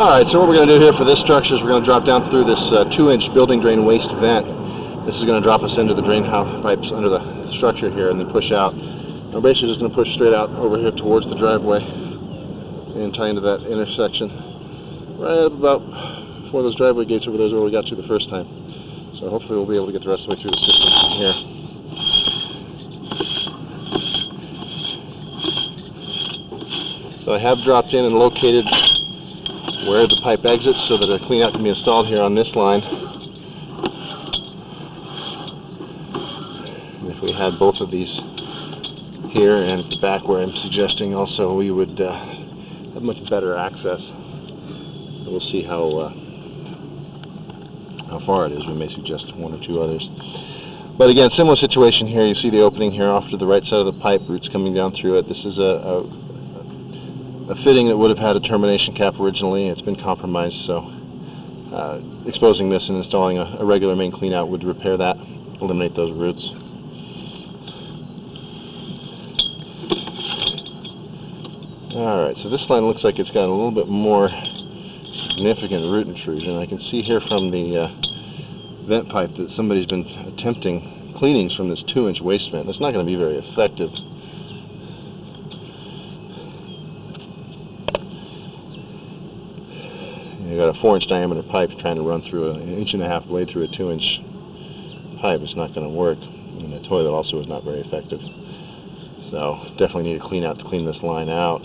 Alright, so what we're going to do here for this structure is we're going to drop down through this 2-inch building drain waste vent. This is going to drop us into the drain house pipes under the structure here and then push out. We're basically just going to push straight out over here towards the driveway and tie into that intersection right up about before those driveway gates over there is where we got to the first time. So hopefully we'll be able to get the rest of the way through the system from here. So I have dropped in and located where the pipe exits so that a cleanout can be installed here on this line. And if we had both of these here and at the back where I'm suggesting also, we would have much better access. So we'll see how far it is. We may suggest one or two others. But again, similar situation here. You see the opening here off to the right side of the pipe, roots coming down through it. This is a fitting that would have had a termination cap originally. It's been compromised, so exposing this and installing a regular main cleanout would repair that, eliminate those roots. Alright, so this line looks like it's got a little bit more significant root intrusion. I can see here from the vent pipe that somebody's been attempting cleanings from this 2-inch waste vent. That's not going to be very effective. You got a 4-inch diameter pipe trying to run through an 1.5-inch blade through a 2-inch pipe. It's not going to work. And the toilet also is not very effective. So definitely need a clean out to clean this line out.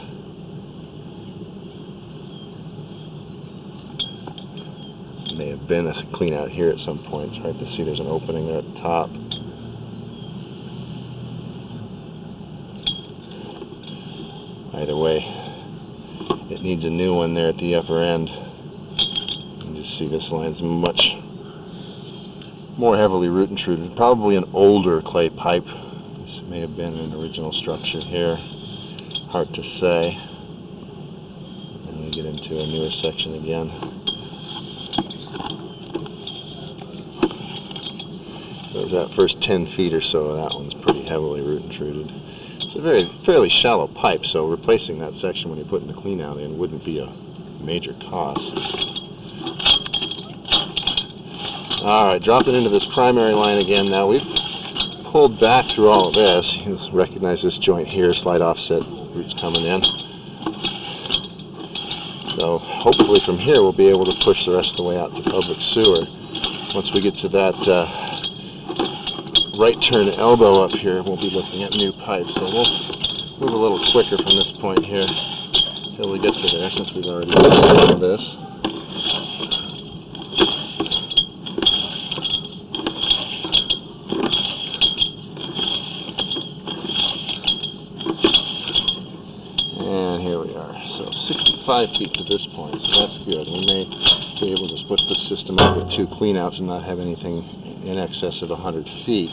May have been a clean out here at some point. It's hard to see. There's an opening there at the top. Either way, it needs a new one there at the upper end. See, this line's much more heavily root intruded. Probably an older clay pipe. This may have been an original structure here. Hard to say. And we get into a newer section again. So that first 10 feet or so of that one's pretty heavily root intruded. It's a fairly shallow pipe, so replacing that section when you're putting the clean out in wouldn't be a major cost. Alright, dropping into this primary line again now. We've pulled back through all of this. You recognize this joint here, slight offset, roots coming in. So hopefully from here we'll be able to push the rest of the way out to public sewer. Once we get to that right turn elbow up here, we'll be looking at new pipes. So we'll move a little quicker from this point here until we get to there, since we've already done this. And here we are. So 65 feet to this point, so that's good. We may be able to split the system up with 2 cleanouts and not have anything in excess of 100 feet. A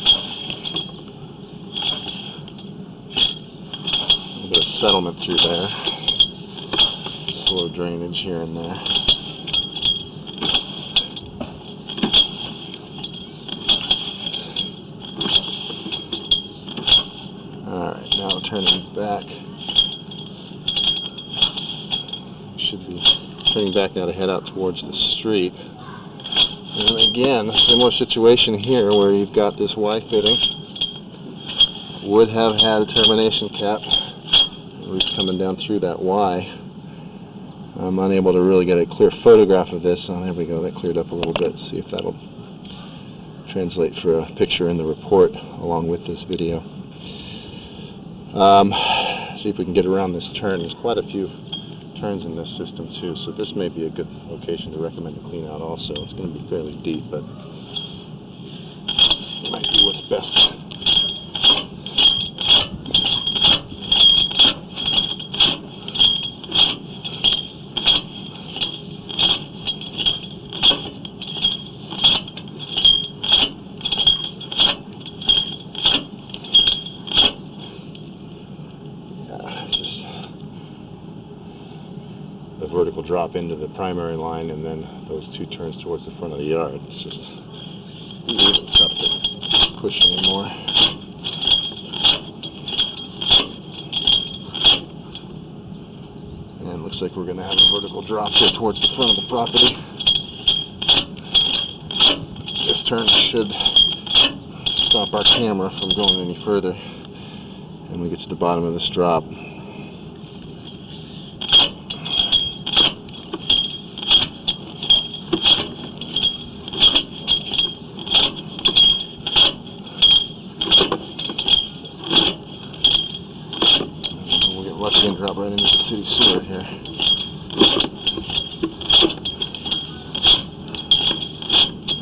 little bit of settlement through there. Slow drainage here and there. Alright, now turning back. Should be turning back now to head out towards the street. And again, a similar situation here where you've got this Y fitting. Would have had a termination cap. Roots coming down through that Y. I'm unable to really get a clear photograph of this. Oh, there we go. That cleared up a little bit. See if that'll translate for a picture in the report along with this video. See if we can get around this turn. There's quite a few turns in this system too, so this may be a good location to recommend to clean out also. It's going to be fairly deep, but it might be what's best. The vertical drop into the primary line and then those 2 turns towards the front of the yard. It's just really tough to push anymore. And looks like we're going to have a vertical drop here towards the front of the property. This turn should stop our camera from going any further, and we get to the bottom of this drop. We'll get lucky and drop right into the city sewer here.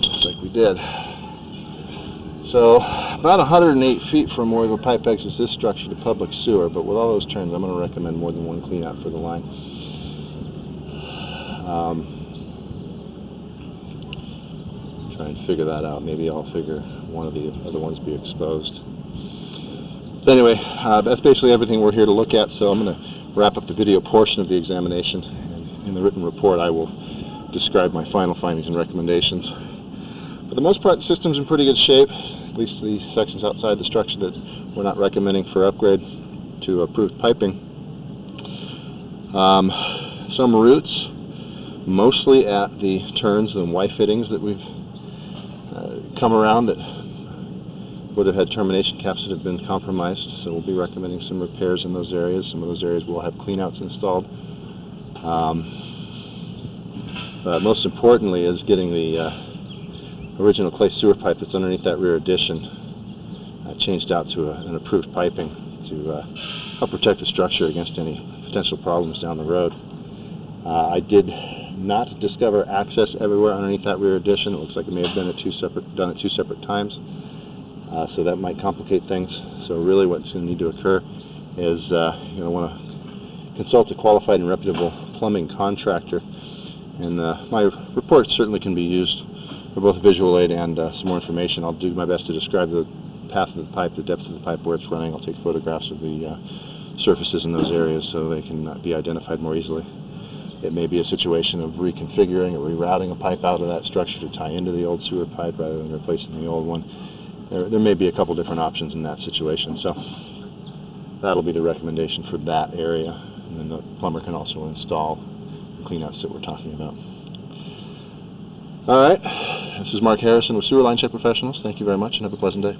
Looks like we did. So, about 108 feet from where the pipe exits this structure to public sewer, but with all those turns, I'm going to recommend more than one clean out for the line. Try and figure that out. Maybe I'll figure one of the other ones be exposed. But anyway, that's basically everything we're here to look at, so I'm going to wrap up the video portion of the examination, and in the written report I will describe my final findings and recommendations. For the most part, the system's in pretty good shape, at least the sections outside the structure that we're not recommending for upgrade to approved piping. Some roots, mostly at the turns and Y fittings that we've come around that would have had termination caps that have been compromised, so we'll be recommending some repairs in those areas. Some of those areas will have cleanouts installed. But most importantly is getting the original clay sewer pipe that's underneath that rear addition changed out to an approved piping to help protect the structure against any potential problems down the road. I did not discover access everywhere underneath that rear addition. It looks like it may have been done at two separate times, so that might complicate things. So really what's going to need to occur is you're going to want to consult a qualified and reputable plumbing contractor, and my report certainly can be used for both visual aid and some more information. I'll do my best to describe the path of the pipe, the depth of the pipe, where it's running. I'll take photographs of the surfaces in those areas so they can be identified more easily. It may be a situation of reconfiguring or rerouting a pipe out of that structure to tie into the old sewer pipe rather than replacing the old one. There may be a couple different options in that situation, so that'll be the recommendation for that area. And then the plumber can also install the cleanouts that we're talking about. All right, this is Mark Harrison with Sewer Line Check Professionals. Thank you very much and have a pleasant day.